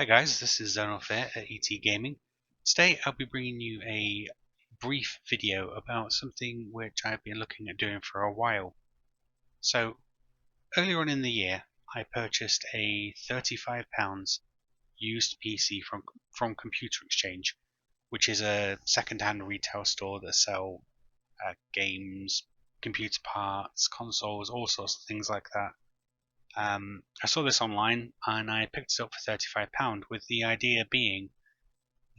Hi guys, this is ZonalFear at ET Gaming. Today I'll be bringing you a brief video about something which I've been looking at doing for a while. So earlier on in the year I purchased a £35 used PC from Computer Exchange, which is a second-hand retail store that sell games, computer parts, consoles, all sorts of things like that. I saw this online and I picked it up for £35 with the idea being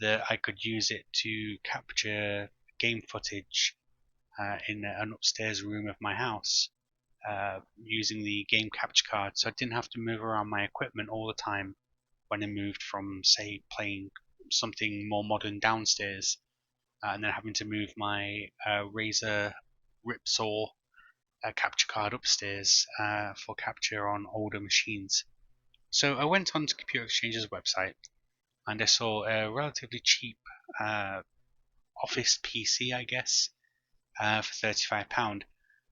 that I could use it to capture game footage in an upstairs room of my house using the game capture card, so I didn't have to move around my equipment all the time when I moved from, say, playing something more modern downstairs and then having to move my Razer Ripsaw capture card upstairs for capture on older machines. So I went onto Computer Exchange's website and I saw a relatively cheap office PC, I guess, for £35.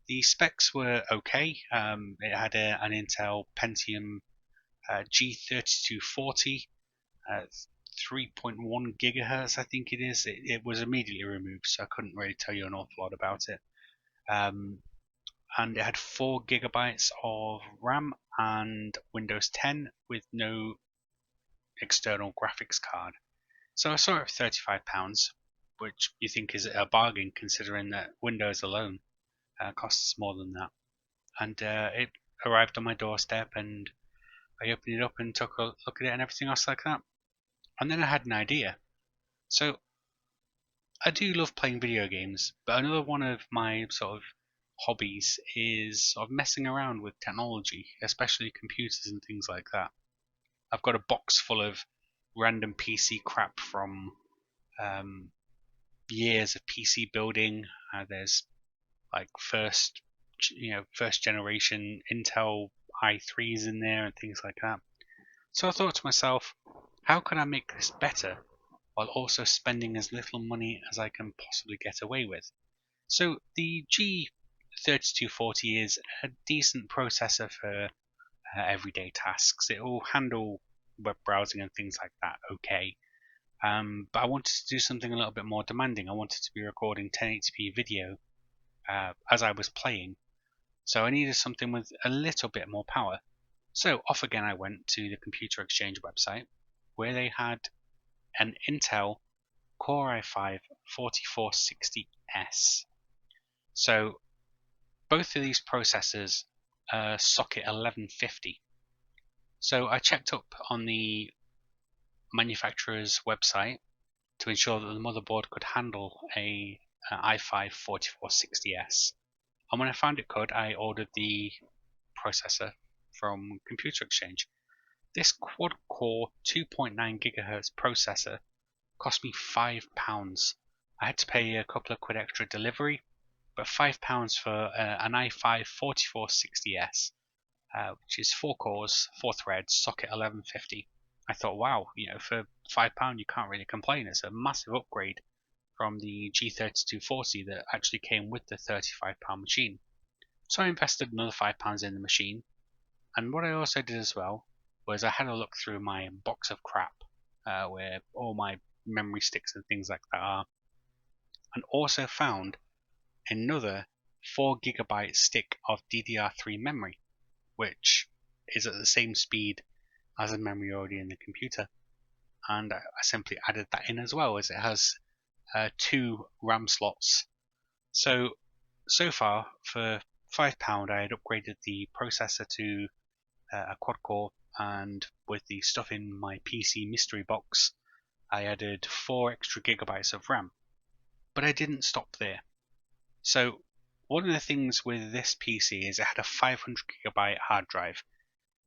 The specs were okay. It had an Intel Pentium G3240, 3.1 gigahertz, I think it is. It was immediately removed, so I couldn't really tell you an awful lot about it. And it had 4 gigabytes of RAM and Windows 10 with no external graphics card. So I saw it for £35, which you think is a bargain considering that Windows alone costs more than that. And it arrived on my doorstep and I opened it up and took a look at it and everything else like that. And then I had an idea. So I do love playing video games, but another one of my sort of hobbies is sort of messing around with technology, especially computers and things like that. I've got a box full of random PC crap from years of PC building. There's like first generation Intel i3s in there and things like that. So I thought to myself, how can I make this better while also spending as little money as I can possibly get away with? So the G3240 is a decent processor for everyday tasks. It will handle web browsing and things like that okay. But I wanted to do something a little bit more demanding. I wanted to be recording 1080p video as I was playing. So I needed something with a little bit more power. So off again I went to the Computer Exchange website, where they had an Intel Core i5 4460S. So both of these processors socket 1150. So I checked up on the manufacturer's website to ensure that the motherboard could handle a i5 4460S. And when I found it could, I ordered the processor from Computer Exchange. This quad-core 2.9 GHz processor cost me £5. I had to pay a couple of quid extra delivery, but £5 for an i5 4460S, which is 4 cores, 4 threads, socket 1150. I thought, wow, for £5 you can't really complain. It's a massive upgrade from the G3240 that actually came with the £35 machine. So I invested another £5 in the machine, and what I also did as well was I had a look through my box of crap, where all my memory sticks and things like that are, and also found another 4 gigabyte stick of DDR3 memory, which is at the same speed as the memory already in the computer. And I simply added that in as well, as it has 2 RAM slots. So far for £5 I had upgraded the processor to a quad core, and with the stuff in my PC mystery box I added 4 extra gigabytes of RAM. But I didn't stop there. So one of the things with this PC is it had a 500 gigabyte hard drive.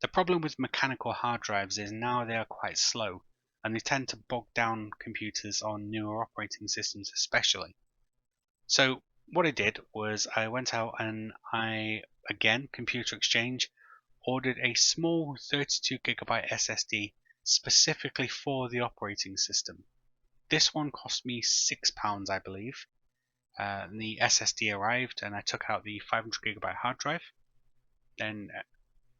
The problem with mechanical hard drives is now they are quite slow, and they tend to bog down computers on newer operating systems especially. So what I did was I went out and again, Computer Exchange, ordered a small 32 gigabyte SSD specifically for the operating system. This one cost me £6, I believe. The SSD arrived and I took out the 500 gigabyte hard drive, then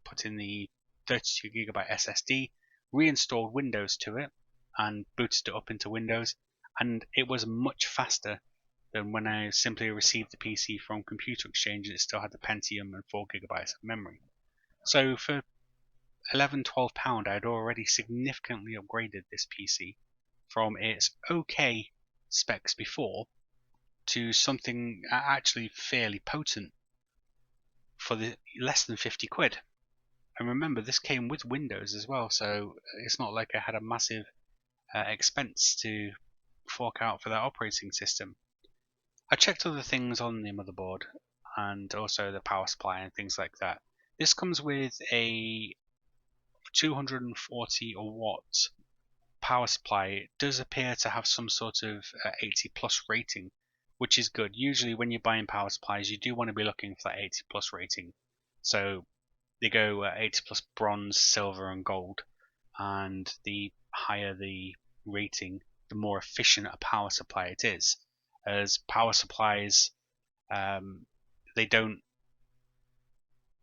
put in the 32 gigabyte SSD, reinstalled Windows to it and booted it up into Windows, and it was much faster than when I simply received the PC from Computer Exchange and it still had the Pentium and 4 GB of memory. So for £11–12 I had already significantly upgraded this PC from its okay specs before to something actually fairly potent for the less than 50 quid. And remember, this came with Windows as well, so it's not like I had a massive expense to fork out for that operating system. I checked other things on the motherboard and also the power supply and things like that. This comes with a 240 watt power supply. It does appear to have some sort of 80 plus rating, which is good. Usually when you're buying power supplies, you do want to be looking for that 80 plus rating. So they go 80 plus bronze, silver and gold, and the higher the rating, the more efficient a power supply it is. As power supplies, they don't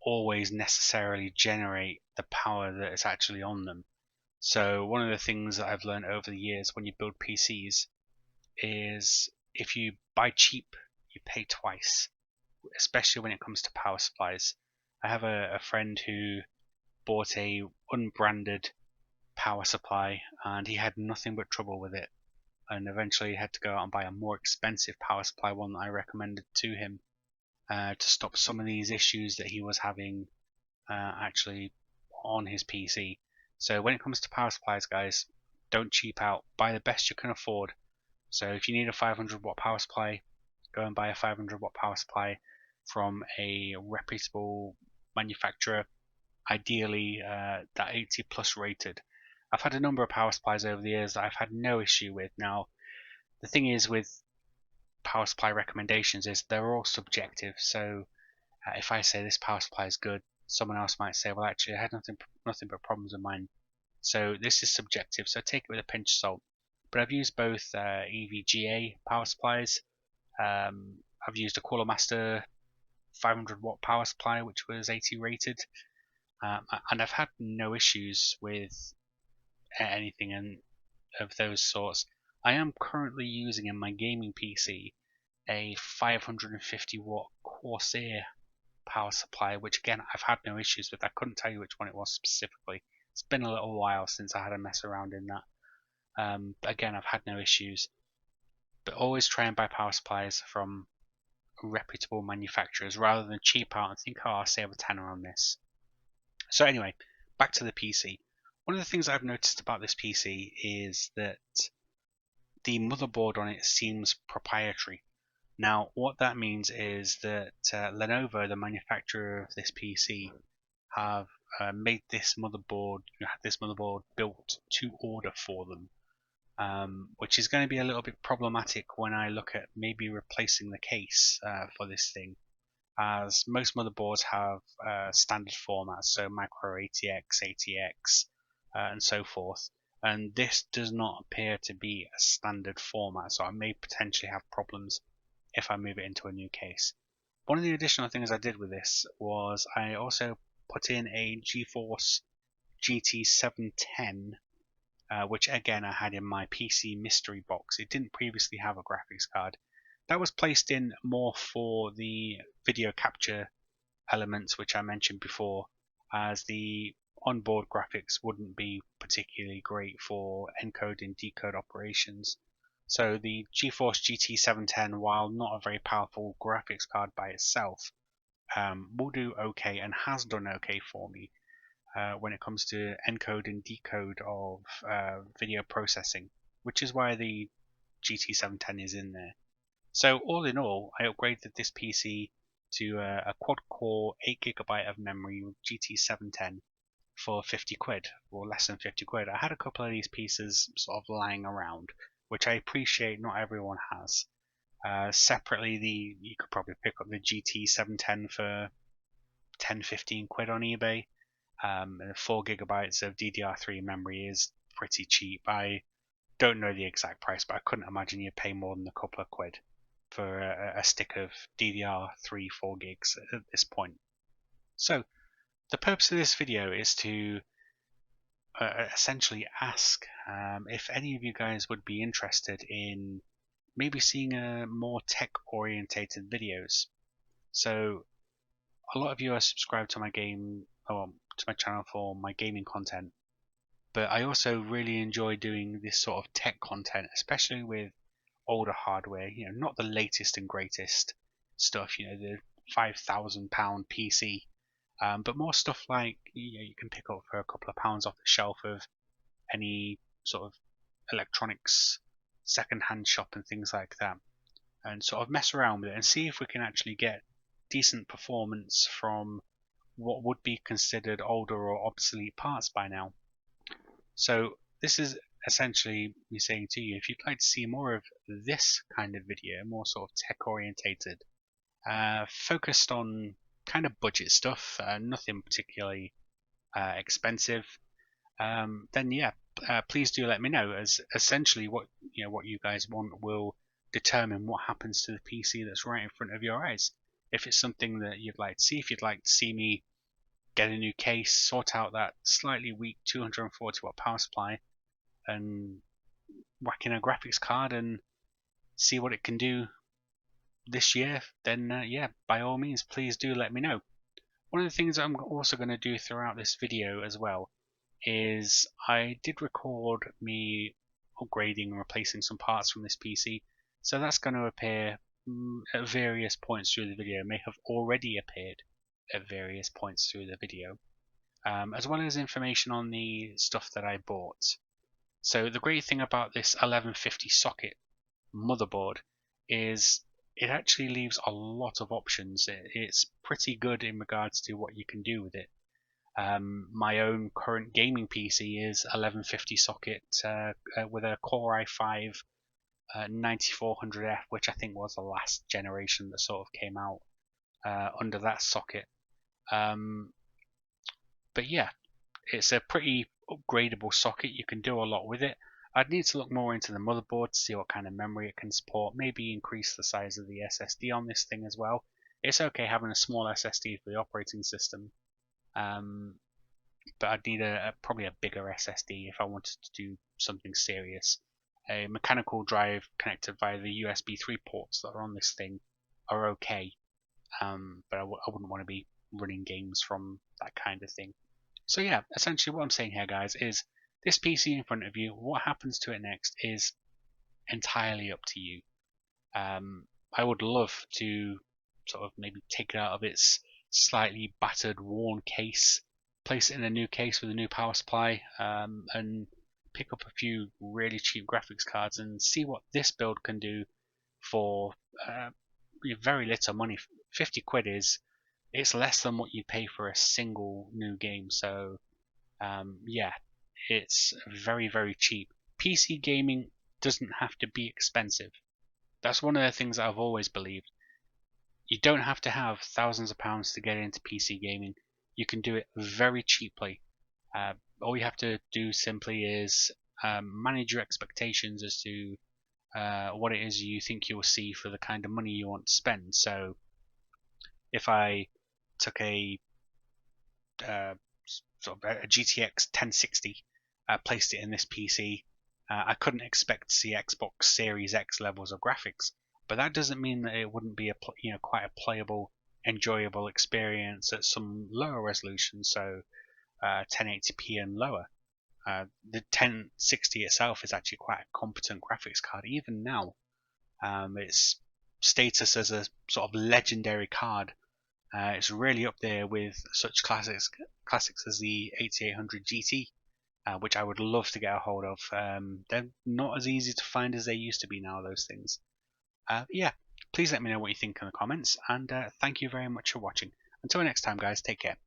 always necessarily generate the power that is actually on them. So one of the things that I've learned over the years when you build PCs is if you buy cheap, you pay twice, especially when it comes to power supplies. I have a friend who bought a unbranded power supply and he had nothing but trouble with it, and eventually had to go out and buy a more expensive power supply, one that I recommended to him to stop some of these issues that he was having actually on his PC. So when it comes to power supplies, guys, don't cheap out. Buy the best you can afford. So if you need a 500 watt power supply, go and buy a 500 watt power supply from a reputable manufacturer, ideally that 80 plus rated. I've had a number of power supplies over the years that I've had no issue with. Now, the thing is with power supply recommendations is they're all subjective. So if I say this power supply is good, someone else might say, well, actually, I had nothing but problems with mine. So this is subjective, so take it with a pinch of salt. But I've used both EVGA power supplies. I've used a Cooler Master 500 watt power supply, which was 80 rated, and I've had no issues with anything of those sorts. I am currently using in my gaming PC a 550 watt Corsair power supply, which again I've had no issues with. I couldn't tell you which one it was specifically. It's been a little while since I had a mess around in that. Again, I've had no issues. But always try and buy power supplies from reputable manufacturers rather than cheap out and think, oh, I'll save a tenner on this. So anyway, back to the PC. One of the things I've noticed about this PC is that the motherboard on it seems proprietary. Now, what that means is that Lenovo, the manufacturer of this PC, have made this motherboard, had this motherboard built to order for them, which is going to be a little bit problematic when I look at maybe replacing the case for this thing, as most motherboards have standard formats, so micro ATX, ATX, and so forth. And this does not appear to be a standard format, so I may potentially have problems if I move it into a new case. One of the additional things I did with this was I also put in a GeForce GT 710, which again I had in my PC mystery box. It didn't previously have a graphics card. That was placed in more for the video capture elements, which I mentioned before, as the onboard graphics wouldn't be particularly great for encode and decode operations. So the GeForce GT 710, while not a very powerful graphics card by itself, will do okay and has done okay for me when it comes to encode and decode of video processing, which is why the GT 710 is in there. So all in all, I upgraded this PC to a quad-core 8 GB of memory with GT 710 for 50 quid, or less than 50 quid. I had a couple of these pieces sort of lying around, which I appreciate not everyone has. Separately, you could probably pick up the GT 710 for 10–15 quid on eBay. And 4 GB of DDR3 memory is pretty cheap. I don't know the exact price, but I couldn't imagine you'd pay more than a couple of quid for a stick of DDR3 4 gigs at this point. So the purpose of this video is to essentially ask if any of you guys would be interested in maybe seeing more tech-orientated videos. So a lot of you are subscribed to my to my channel for my gaming content, but I also really enjoy doing this sort of tech content, especially with older hardware. You know, not the latest and greatest stuff. You know, the £5,000 PC, but more stuff like you can pick up for a couple of pounds off the shelf of any sort of electronics second-hand shop and things like that, and sort of mess around with it and see if we can actually get decent performance from what would be considered older or obsolete parts by now. So this is essentially me saying to you, if you'd like to see more of this kind of video, more sort of tech orientated, focused on kind of budget stuff, nothing particularly expensive, then yeah, please do let me know, as essentially what you guys want will determine what happens to the PC that's right in front of your eyes. If it's something that you'd like to see, if you'd like to see me get a new case, sort out that slightly weak 240 watt power supply, and whack in a graphics card and see what it can do this year, then yeah, by all means, please do let me know. One of the things I'm also going to do throughout this video as well is I did record me upgrading and replacing some parts from this PC, so that's going to appear at various points through the video, may have already appeared at various points through the video, as well as information on the stuff that I bought. So the great thing about this 1150 socket motherboard is it actually leaves a lot of options. It's pretty good in regards to what you can do with it. My own current gaming PC is 1150 socket with a Core i5 9400F, which I think was the last generation that sort of came out under that socket. But yeah, it's a pretty upgradable socket. You can do a lot with it. I'd need to look more into the motherboard to see what kind of memory it can support, maybe increase the size of the SSD on this thing as well. It's okay having a small SSD for the operating system, but I'd need probably a bigger SSD if I wanted to do something serious. A mechanical drive connected via the USB 3 ports that are on this thing are okay, but I wouldn't want to be running games from that kind of thing. So yeah, essentially what I'm saying here, guys, is this PC in front of you, what happens to it next is entirely up to you. I would love to sort of maybe take it out of its slightly battered, worn case, place it in a new case with a new power supply, and pick up a few really cheap graphics cards and see what this build can do for very little money. 50 quid it's less than what you pay for a single new game. So yeah, it's very, very cheap. PC gaming doesn't have to be expensive. That's one of the things that I've always believed. You don't have to have thousands of pounds to get into PC gaming. You can do it very cheaply. All you have to do simply is manage your expectations as to what it is you think you'll see for the kind of money you want to spend. So if I took a sort of a GTX 1060, placed it in this PC, I couldn't expect to see Xbox Series X levels of graphics, but that doesn't mean that it wouldn't be quite a playable, enjoyable experience at some lower resolution, so 1080p and lower. The 1060 itself is actually quite a competent graphics card even now. Its status as a sort of legendary card, it's really up there with such classics as the 8800 GT, which I would love to get a hold of. They're not as easy to find as they used to be now, those things. Yeah, please let me know what you think in the comments, and thank you very much for watching. Until next time, guys, take care.